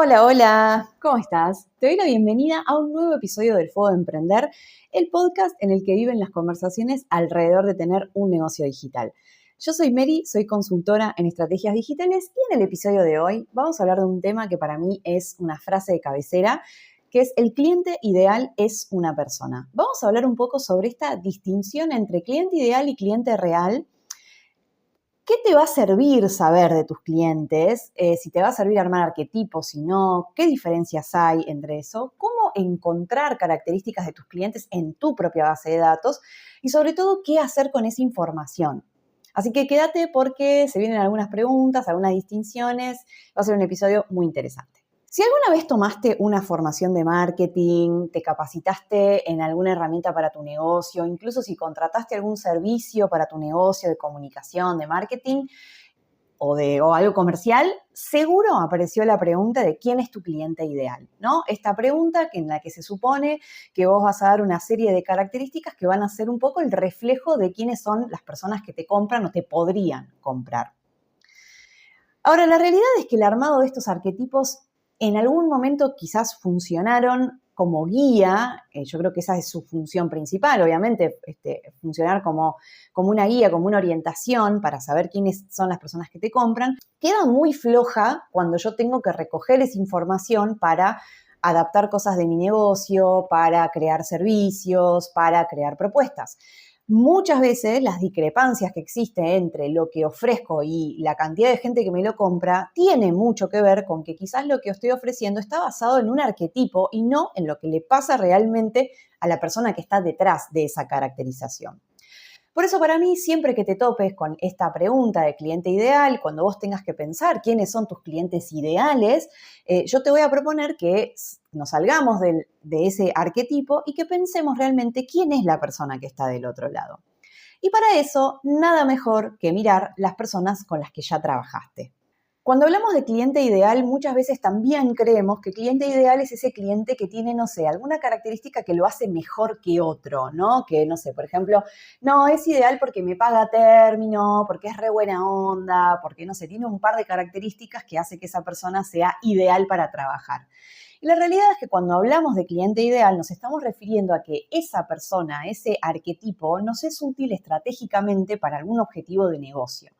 Hola, hola, ¿cómo estás? Te doy la bienvenida a un nuevo episodio del Fuego de Emprender, el podcast en el que viven las conversaciones alrededor de tener un negocio digital. Yo soy Mary, soy consultora en estrategias digitales y en el episodio de hoy vamos a hablar de un tema que para mí es una frase de cabecera, que es el cliente ideal es una persona. Vamos a hablar un poco sobre esta distinción entre cliente ideal y cliente real. ¿Qué te va a servir saber de tus clientes? Si te va a servir armar arquetipos, si no, ¿qué diferencias hay entre eso? ¿Cómo encontrar características de tus clientes en tu propia base de datos? Y sobre todo, ¿qué hacer con esa información? Así que quédate porque se vienen algunas preguntas, algunas distinciones. Va a ser un episodio muy interesante. Si alguna vez tomaste una formación de marketing, te capacitaste en alguna herramienta para tu negocio, incluso si contrataste algún servicio para tu negocio de comunicación, de marketing o algo comercial, seguro apareció la pregunta de quién es tu cliente ideal, ¿no? Esta pregunta en la que se supone que vos vas a dar una serie de características que van a ser un poco el reflejo de quiénes son las personas que te compran o te podrían comprar. Ahora, la realidad es que el armado de estos arquetipos en algún momento quizás funcionaron como guía, yo creo que esa es su función principal, obviamente, funcionar como una guía, como una orientación para saber quiénes son las personas que te compran, queda muy floja cuando yo tengo que recoger esa información para adaptar cosas de mi negocio, para crear servicios, para crear propuestas. Muchas veces las discrepancias que existen entre lo que ofrezco y la cantidad de gente que me lo compra tiene mucho que ver con que quizás lo que estoy ofreciendo está basado en un arquetipo y no en lo que le pasa realmente a la persona que está detrás de esa caracterización. Por eso para mí, siempre que te topes con esta pregunta de cliente ideal, cuando vos tengas que pensar quiénes son tus clientes ideales, yo te voy a proponer que nos salgamos de ese arquetipo y que pensemos realmente quién es la persona que está del otro lado. Y para eso, nada mejor que mirar las personas con las que ya trabajaste. Cuando hablamos de cliente ideal, muchas veces también creemos que cliente ideal es ese cliente que tiene, no sé, alguna característica que lo hace mejor que otro, ¿no? Que, no sé, por ejemplo, no, es ideal porque me paga a término, porque es re buena onda, porque, no sé, tiene un par de características que hace que esa persona sea ideal para trabajar. Y la realidad es que cuando hablamos de cliente ideal nos estamos refiriendo a que esa persona, ese arquetipo, nos es útil estratégicamente para algún objetivo de negocio.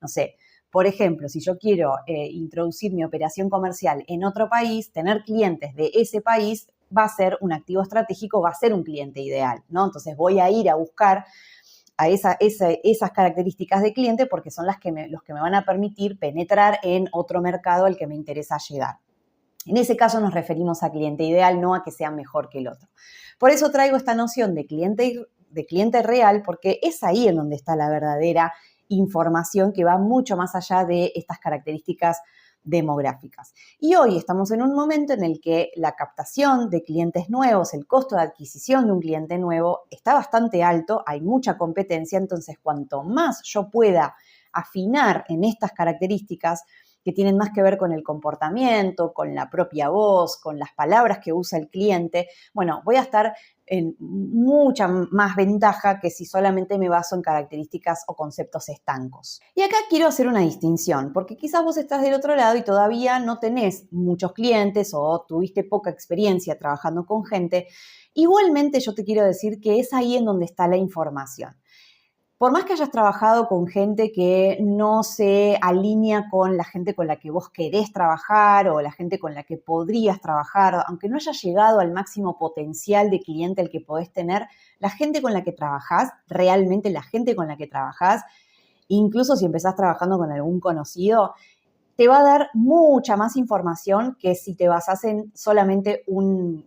No sé, por ejemplo, si yo quiero introducir mi operación comercial en otro país, tener clientes de ese país va a ser un activo estratégico, va a ser un cliente ideal, ¿no? Entonces voy a ir a buscar a esas características de cliente porque son los que me van a permitir penetrar en otro mercado al que me interesa llegar. En ese caso nos referimos a cliente ideal, no a que sea mejor que el otro. Por eso traigo esta noción de cliente real, porque es ahí en donde está la verdadera información que va mucho más allá de estas características demográficas. Y hoy estamos en un momento en el que la captación de clientes nuevos, el costo de adquisición de un cliente nuevo está bastante alto, hay mucha competencia, entonces cuanto más yo pueda afinar en estas características, que tienen más que ver con el comportamiento, con la propia voz, con las palabras que usa el cliente, bueno, voy a estar en mucha más ventaja que si solamente me baso en características o conceptos estancos. Y acá quiero hacer una distinción, porque quizás vos estás del otro lado y todavía no tenés muchos clientes o tuviste poca experiencia trabajando con gente. Igualmente yo te quiero decir que es ahí en donde está la información. Por más que hayas trabajado con gente que no se alinea con la gente con la que vos querés trabajar o la gente con la que podrías trabajar, aunque no hayas llegado al máximo potencial de cliente al que podés tener, la gente con la que trabajás, realmente la gente con la que trabajás, incluso si empezás trabajando con algún conocido, te va a dar mucha más información que si te basás en solamente un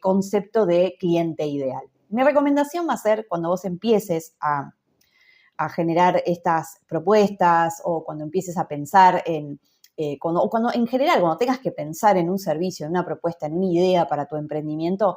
concepto de cliente ideal. Mi recomendación va a ser cuando vos empieces a generar estas propuestas o cuando empieces a pensar en, cuando en general, cuando tengas que pensar en un servicio, en una propuesta, en una idea para tu emprendimiento,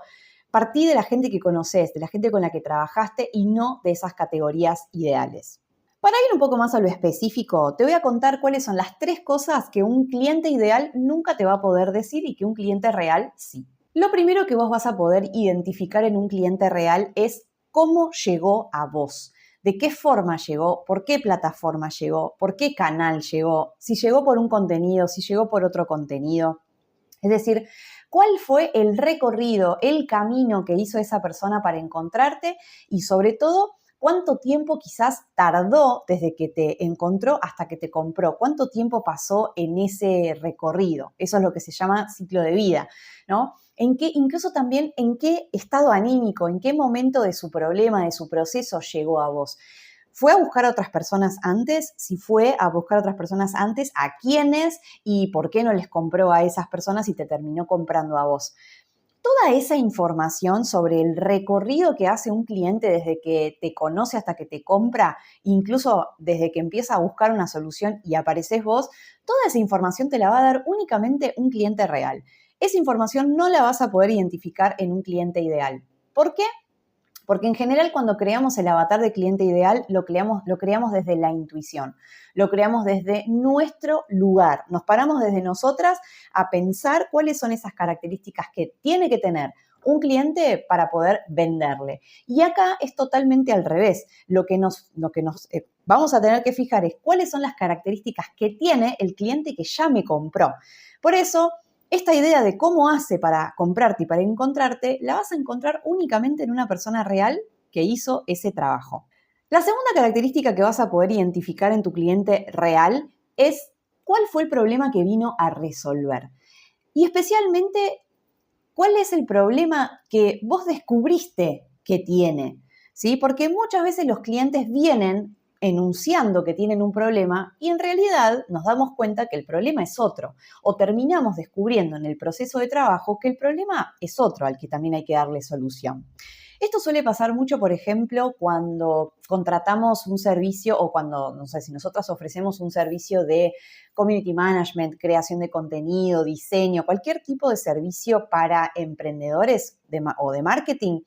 partí de la gente que conoces, de la gente con la que trabajaste y no de esas categorías ideales. Para ir un poco más a lo específico, te voy a contar cuáles son las 3 cosas que un cliente ideal nunca te va a poder decir y que un cliente real sí. Lo primero que vos vas a poder identificar en un cliente real es cómo llegó a vos. ¿De qué forma llegó? ¿Por qué plataforma llegó? ¿Por qué canal llegó? Si llegó por un contenido, si llegó por otro contenido. Es decir, ¿cuál fue el recorrido, el camino que hizo esa persona para encontrarte? Y sobre todo, ¿cuánto tiempo quizás tardó desde que te encontró hasta que te compró? ¿Cuánto tiempo pasó en ese recorrido? Eso es lo que se llama ciclo de vida, ¿no? Incluso también en qué estado anímico, en qué momento de su problema, de su proceso llegó a vos. ¿Fue a buscar a otras personas antes? Si fue a buscar a otras personas antes, ¿a quiénes? ¿Y por qué no les compró a esas personas y te terminó comprando a vos? Toda esa información sobre el recorrido que hace un cliente desde que te conoce hasta que te compra, incluso desde que empieza a buscar una solución y apareces vos, toda esa información te la va a dar únicamente un cliente real. Esa información no la vas a poder identificar en un cliente ideal. ¿Por qué? Porque en general cuando creamos el avatar de cliente ideal, lo creamos desde la intuición, lo creamos desde nuestro lugar. Nos paramos desde nosotras a pensar cuáles son esas características que tiene que tener un cliente para poder venderle. Y acá es totalmente al revés. Lo que nos vamos a tener que fijar es cuáles son las características que tiene el cliente que ya me compró. Por eso, esta idea de cómo hace para comprarte y para encontrarte, la vas a encontrar únicamente en una persona real que hizo ese trabajo. La segunda característica que vas a poder identificar en tu cliente real es cuál fue el problema que vino a resolver. Y especialmente, cuál es el problema que vos descubriste que tiene, ¿sí? Porque muchas veces los clientes vienen enunciando que tienen un problema y en realidad nos damos cuenta que el problema es otro o terminamos descubriendo en el proceso de trabajo que el problema es otro al que también hay que darle solución. Esto suele pasar mucho, por ejemplo, cuando contratamos un servicio o cuando, no sé, si nosotras ofrecemos un servicio de community management, creación de contenido, diseño, cualquier tipo de servicio para emprendedores o de marketing,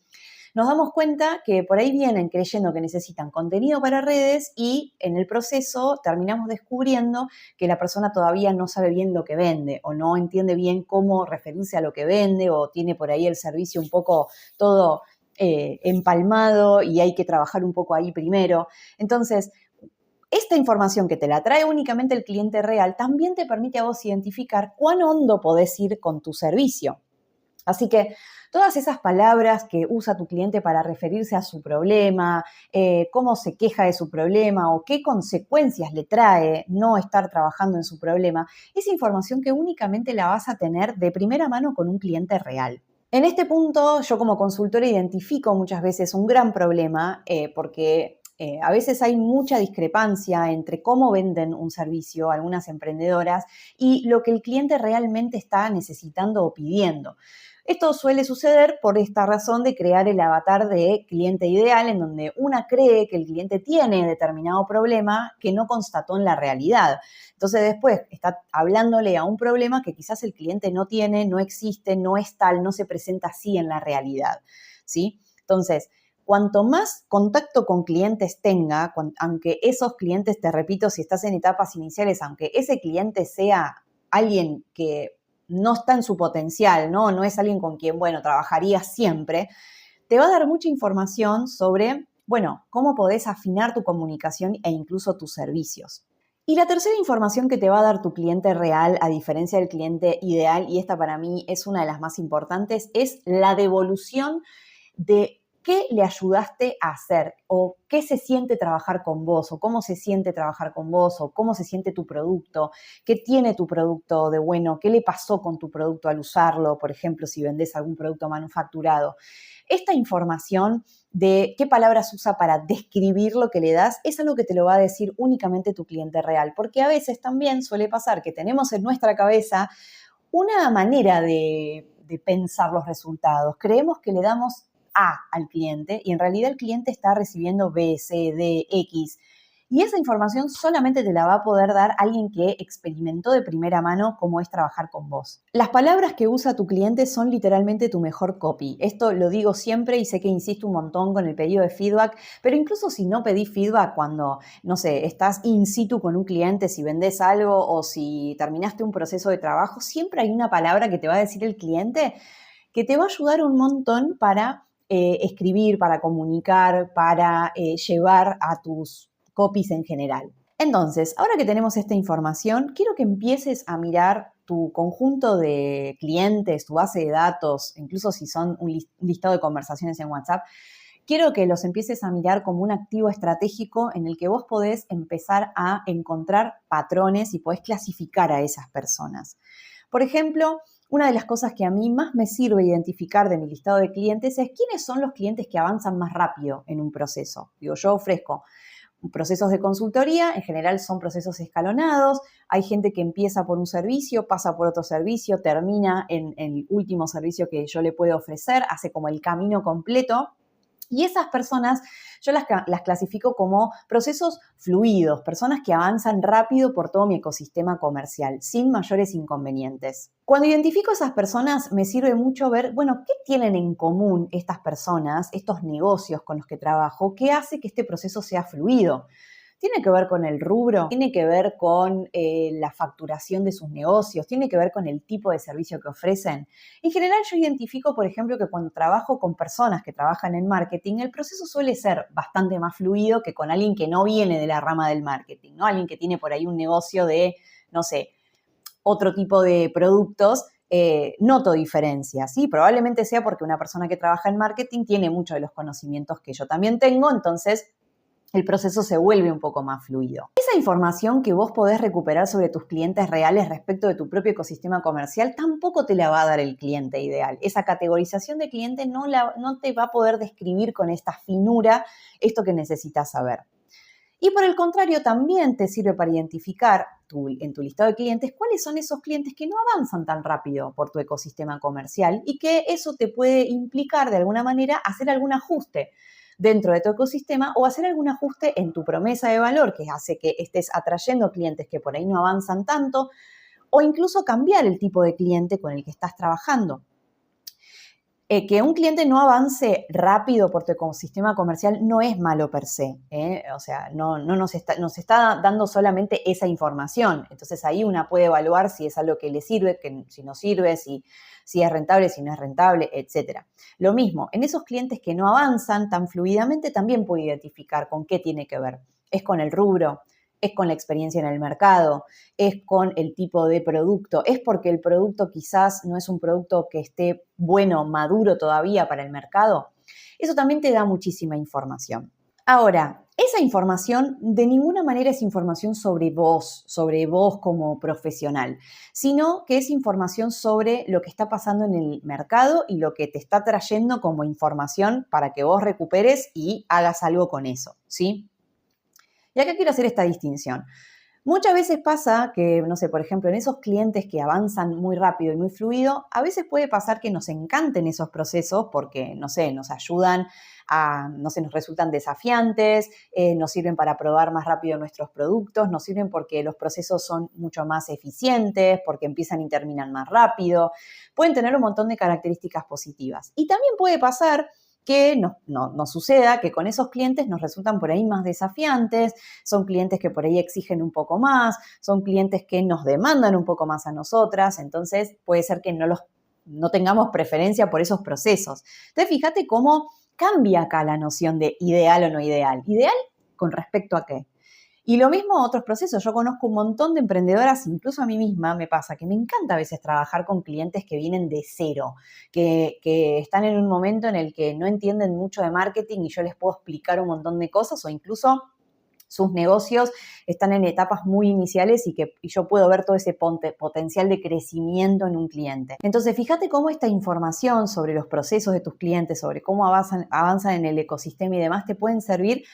nos damos cuenta que por ahí vienen creyendo que necesitan contenido para redes y en el proceso terminamos descubriendo que la persona todavía no sabe bien lo que vende o no entiende bien cómo referirse a lo que vende o tiene por ahí el servicio un poco todo empalmado y hay que trabajar un poco ahí primero. Entonces, esta información que te la trae únicamente el cliente real también te permite a vos identificar cuán hondo podés ir con tu servicio. Así que todas esas palabras que usa tu cliente para referirse a su problema, cómo se queja de su problema o qué consecuencias le trae no estar trabajando en su problema, es información que únicamente la vas a tener de primera mano con un cliente real. En este punto, yo como consultora identifico muchas veces un gran problema porque a veces hay mucha discrepancia entre cómo venden un servicio algunas emprendedoras y lo que el cliente realmente está necesitando o pidiendo. Esto suele suceder por esta razón de crear el avatar de cliente ideal, en donde una cree que el cliente tiene determinado problema que no constató en la realidad. Entonces después está hablándole a un problema que quizás el cliente no tiene, no existe, no es tal, no se presenta así en la realidad, ¿sí? Entonces, cuanto más contacto con clientes tenga, aunque esos clientes, te repito, si estás en etapas iniciales, aunque ese cliente sea alguien que no está en su potencial, ¿no? No es alguien con quien, bueno, trabajaría siempre, te va a dar mucha información sobre, bueno, cómo podés afinar tu comunicación e incluso tus servicios. Y la tercera información que te va a dar tu cliente real, a diferencia del cliente ideal, y esta para mí es una de las más importantes, es la devolución de qué le ayudaste a hacer o qué se siente trabajar con vos o cómo se siente trabajar con vos o cómo se siente tu producto, qué tiene tu producto de bueno, qué le pasó con tu producto al usarlo, por ejemplo, si vendés algún producto manufacturado. Esta información de qué palabras usa para describir lo que le das es algo que te lo va a decir únicamente tu cliente real, porque a veces también suele pasar que tenemos en nuestra cabeza una manera de pensar los resultados. Creemos que le damos A al cliente y en realidad el cliente está recibiendo B, C, D, X. Y esa información solamente te la va a poder dar alguien que experimentó de primera mano cómo es trabajar con vos. Las palabras que usa tu cliente son literalmente tu mejor copy. Esto lo digo siempre y sé que insisto un montón con el pedido de feedback, pero incluso si no pedís feedback cuando, no sé, estás in situ con un cliente, si vendés algo o si terminaste un proceso de trabajo, siempre hay una palabra que te va a decir el cliente que te va a ayudar un montón para escribir, para comunicar, para llevar a tus copies en general. Entonces, ahora que tenemos esta información, quiero que empieces a mirar tu conjunto de clientes, tu base de datos, incluso si son un listado de conversaciones en WhatsApp, quiero que los empieces a mirar como un activo estratégico en el que vos podés empezar a encontrar patrones y podés clasificar a esas personas. Por ejemplo, una de las cosas que a mí más me sirve identificar de mi listado de clientes es quiénes son los clientes que avanzan más rápido en un proceso. Digo, yo ofrezco procesos de consultoría, en general son procesos escalonados, hay gente que empieza por un servicio, pasa por otro servicio, termina en el último servicio que yo le puedo ofrecer, hace como el camino completo. Y esas personas yo las clasifico como procesos fluidos, personas que avanzan rápido por todo mi ecosistema comercial, sin mayores inconvenientes. Cuando identifico a esas personas, me sirve mucho ver, bueno, ¿qué tienen en común estas personas, estos negocios con los que trabajo? ¿Qué hace que este proceso sea fluido? Tiene que ver con el rubro, tiene que ver con la facturación de sus negocios, tiene que ver con el tipo de servicio que ofrecen. En general yo identifico, por ejemplo, que cuando trabajo con personas que trabajan en marketing, el proceso suele ser bastante más fluido que con alguien que no viene de la rama del marketing, ¿no? Alguien que tiene por ahí un negocio de, no sé, otro tipo de productos. Noto diferencias, ¿sí? Probablemente sea porque una persona que trabaja en marketing tiene muchos de los conocimientos que yo también tengo, entonces el proceso se vuelve un poco más fluido. Esa información que vos podés recuperar sobre tus clientes reales respecto de tu propio ecosistema comercial tampoco te la va a dar el cliente ideal. Esa categorización de cliente no te va a poder describir con esta finura esto que necesitas saber. Y por el contrario, también te sirve para identificar en tu listado de clientes cuáles son esos clientes que no avanzan tan rápido por tu ecosistema comercial y que eso te puede implicar de alguna manera hacer algún ajuste dentro de tu ecosistema o hacer algún ajuste en tu promesa de valor que hace que estés atrayendo clientes que por ahí no avanzan tanto o incluso cambiar el tipo de cliente con el que estás trabajando. Que un cliente no avance rápido por tu ecosistema comercial no es malo per se, o sea, no nos está dando solamente esa información. Entonces ahí una puede evaluar si es algo que le sirve, si no sirve, si es rentable, si no es rentable, etc. Lo mismo, en esos clientes que no avanzan tan fluidamente también puedo identificar con qué tiene que ver. Es con el rubro, es con la experiencia en el mercado, es con el tipo de producto, es porque el producto quizás no es un producto que esté bueno, maduro todavía para el mercado. Eso también te da muchísima información. Ahora, esa información de ninguna manera es información sobre vos como profesional, sino que es información sobre lo que está pasando en el mercado y lo que te está trayendo como información para que vos recuperes y hagas algo con eso, ¿sí? Y acá quiero hacer esta distinción. Muchas veces pasa que, no sé, por ejemplo, en esos clientes que avanzan muy rápido y muy fluido, a veces puede pasar que nos encanten esos procesos porque, no sé, nos ayudan no sé, nos resultan desafiantes, nos sirven para probar más rápido nuestros productos, nos sirven porque los procesos son mucho más eficientes, porque empiezan y terminan más rápido. Pueden tener un montón de características positivas. Y también puede pasar que nos suceda que con esos clientes nos resultan por ahí más desafiantes, son clientes que por ahí exigen un poco más, son clientes que nos demandan un poco más a nosotras, entonces puede ser que no tengamos preferencia por esos procesos. Entonces, fíjate cómo cambia acá la noción de ideal o no ideal. ¿Ideal con respecto a qué? Y lo mismo otros procesos. Yo conozco un montón de emprendedoras, incluso a mí misma me pasa que me encanta a veces trabajar con clientes que vienen de cero, que están en un momento en el que no entienden mucho de marketing y yo les puedo explicar un montón de cosas o incluso sus negocios están en etapas muy iniciales y yo puedo ver todo ese potencial de crecimiento en un cliente. Entonces, fíjate cómo esta información sobre los procesos de tus clientes, sobre cómo avanzan en el ecosistema y demás, te pueden servir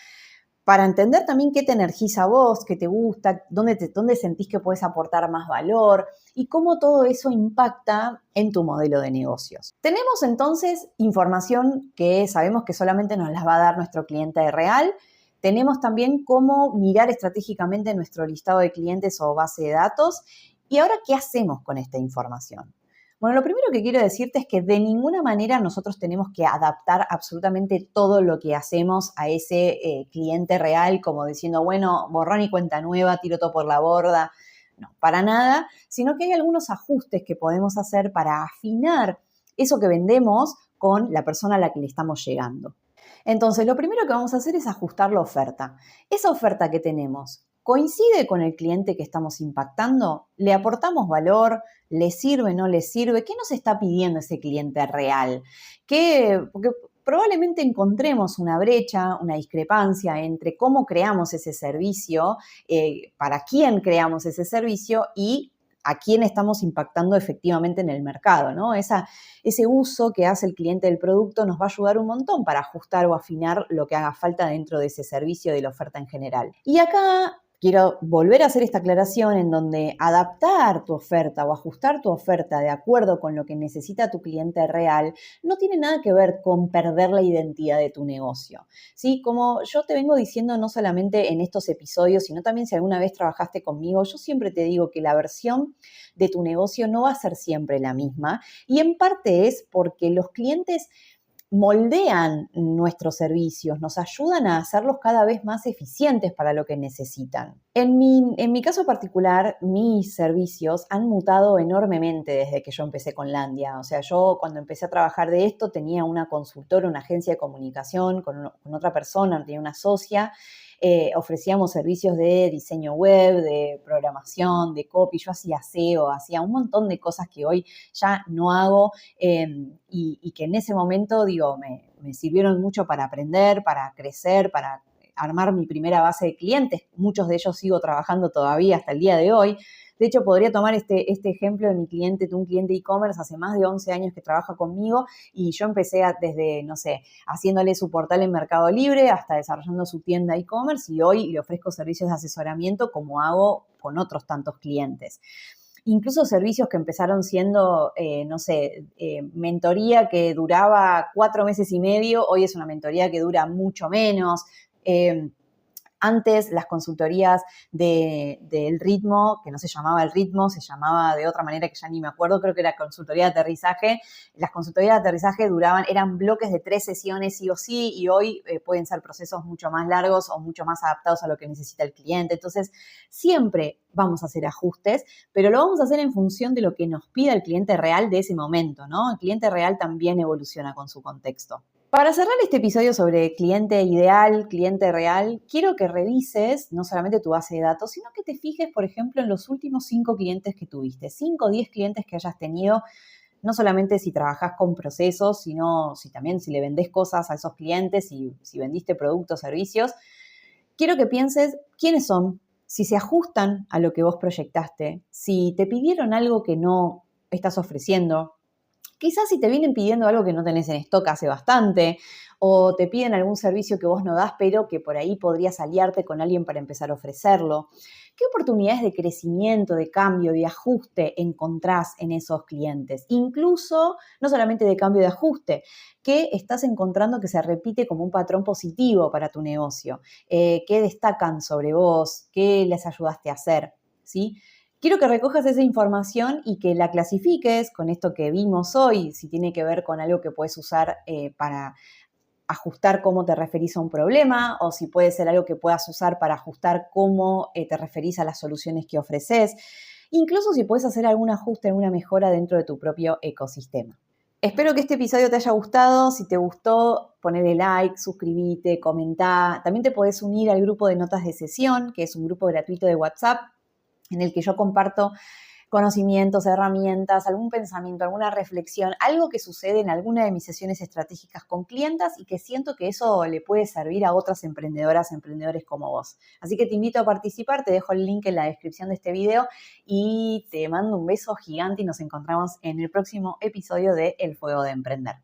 para entender también qué te energiza a vos, qué te gusta, dónde sentís que puedes aportar más valor y cómo todo eso impacta en tu modelo de negocios. Tenemos entonces información que sabemos que solamente nos las va a dar nuestro cliente real. Tenemos también cómo mirar estratégicamente nuestro listado de clientes o base de datos. ¿Y ahora qué hacemos con esta información? Bueno, lo primero que quiero decirte es que de ninguna manera nosotros tenemos que adaptar absolutamente todo lo que hacemos a ese cliente real, como diciendo, bueno, borrón y cuenta nueva, tiro todo por la borda. No, para nada, sino que hay algunos ajustes que podemos hacer para afinar eso que vendemos con la persona a la que le estamos llegando. Entonces, lo primero que vamos a hacer es ajustar la oferta. Esa oferta que tenemos, ¿Coincide con el cliente que estamos impactando? ¿Le aportamos valor? ¿Le sirve? ¿No le sirve? ¿Qué nos está pidiendo ese cliente real? Porque probablemente encontremos una brecha, una discrepancia entre cómo creamos ese servicio, para quién creamos ese servicio y a quién estamos impactando efectivamente en el mercado, ¿no? Ese uso que hace el cliente del producto nos va a ayudar un montón para ajustar o afinar lo que haga falta dentro de ese servicio, de la oferta en general. Y acá quiero volver a hacer esta aclaración en donde adaptar tu oferta o ajustar tu oferta de acuerdo con lo que necesita tu cliente real no tiene nada que ver con perder la identidad de tu negocio, ¿sí? Como yo te vengo diciendo no solamente en estos episodios, sino también si alguna vez trabajaste conmigo, yo siempre te digo que la versión de tu negocio no va a ser siempre la misma y en parte es porque los clientes moldean nuestros servicios, nos ayudan a hacerlos cada vez más eficientes para lo que necesitan. En mi caso particular, mis servicios han mutado enormemente desde que yo empecé con Landia. O sea, yo cuando empecé a trabajar de esto tenía una consultora, una agencia de comunicación con otra persona, tenía una socia. Ofrecíamos servicios de diseño web, de programación, de copy. Yo hacía SEO, hacía un montón de cosas que hoy ya no hago y que en ese momento, digo, me sirvieron mucho para aprender, para crecer, para armar mi primera base de clientes. Muchos de ellos sigo trabajando todavía hasta el día de hoy. De hecho, podría tomar este ejemplo de un cliente e-commerce hace más de 11 años que trabaja conmigo y yo empecé desde, no sé, haciéndole su portal en Mercado Libre hasta desarrollando su tienda e-commerce y hoy le ofrezco servicios de asesoramiento como hago con otros tantos clientes. Incluso servicios que empezaron siendo, mentoría que duraba 4 meses y medio, hoy es una mentoría que dura mucho menos. Antes las consultorías del ritmo, que no se llamaba el ritmo, se llamaba de otra manera que ya ni me acuerdo, creo que era consultoría de aterrizaje. Las consultorías de aterrizaje eran bloques de 3 sesiones sí o sí y hoy pueden ser procesos mucho más largos o mucho más adaptados a lo que necesita el cliente. Entonces, siempre vamos a hacer ajustes, pero lo vamos a hacer en función de lo que nos pida el cliente real de ese momento, ¿no? El cliente real también evoluciona con su contexto. Para cerrar este episodio sobre cliente ideal, cliente real, quiero que revises no solamente tu base de datos, sino que te fijes, por ejemplo, en los últimos 5 clientes que tuviste, 5 o 10 clientes que hayas tenido, no solamente si trabajas con procesos, sino también si le vendés cosas a esos clientes, si vendiste productos, servicios. Quiero que pienses quiénes son, si se ajustan a lo que vos proyectaste, si te pidieron algo que no estás ofreciendo. Quizás si te vienen pidiendo algo que no tenés en stock hace bastante, o te piden algún servicio que vos no das, pero que por ahí podrías aliarte con alguien para empezar a ofrecerlo. ¿Qué oportunidades de crecimiento, de cambio, de ajuste encontrás en esos clientes? Incluso, no solamente de cambio de ajuste, ¿qué estás encontrando que se repite como un patrón positivo para tu negocio? ¿Qué destacan sobre vos? ¿Qué les ayudaste a hacer? ¿Sí? Quiero que recojas esa información y que la clasifiques con esto que vimos hoy, si tiene que ver con algo que puedes usar para ajustar cómo te referís a un problema o si puede ser algo que puedas usar para ajustar cómo te referís a las soluciones que ofreces, incluso si puedes hacer algún ajuste, alguna mejora dentro de tu propio ecosistema. Espero que este episodio te haya gustado. Si te gustó, ponle like, suscríbete, comentá. También te podés unir al grupo de notas de sesión, que es un grupo gratuito de WhatsApp en el que yo comparto conocimientos, herramientas, algún pensamiento, alguna reflexión, algo que sucede en alguna de mis sesiones estratégicas con clientas y que siento que eso le puede servir a otras emprendedoras, emprendedores como vos. Así que te invito a participar, te dejo el link en la descripción de este video y te mando un beso gigante y nos encontramos en el próximo episodio de El Fuego de Emprender.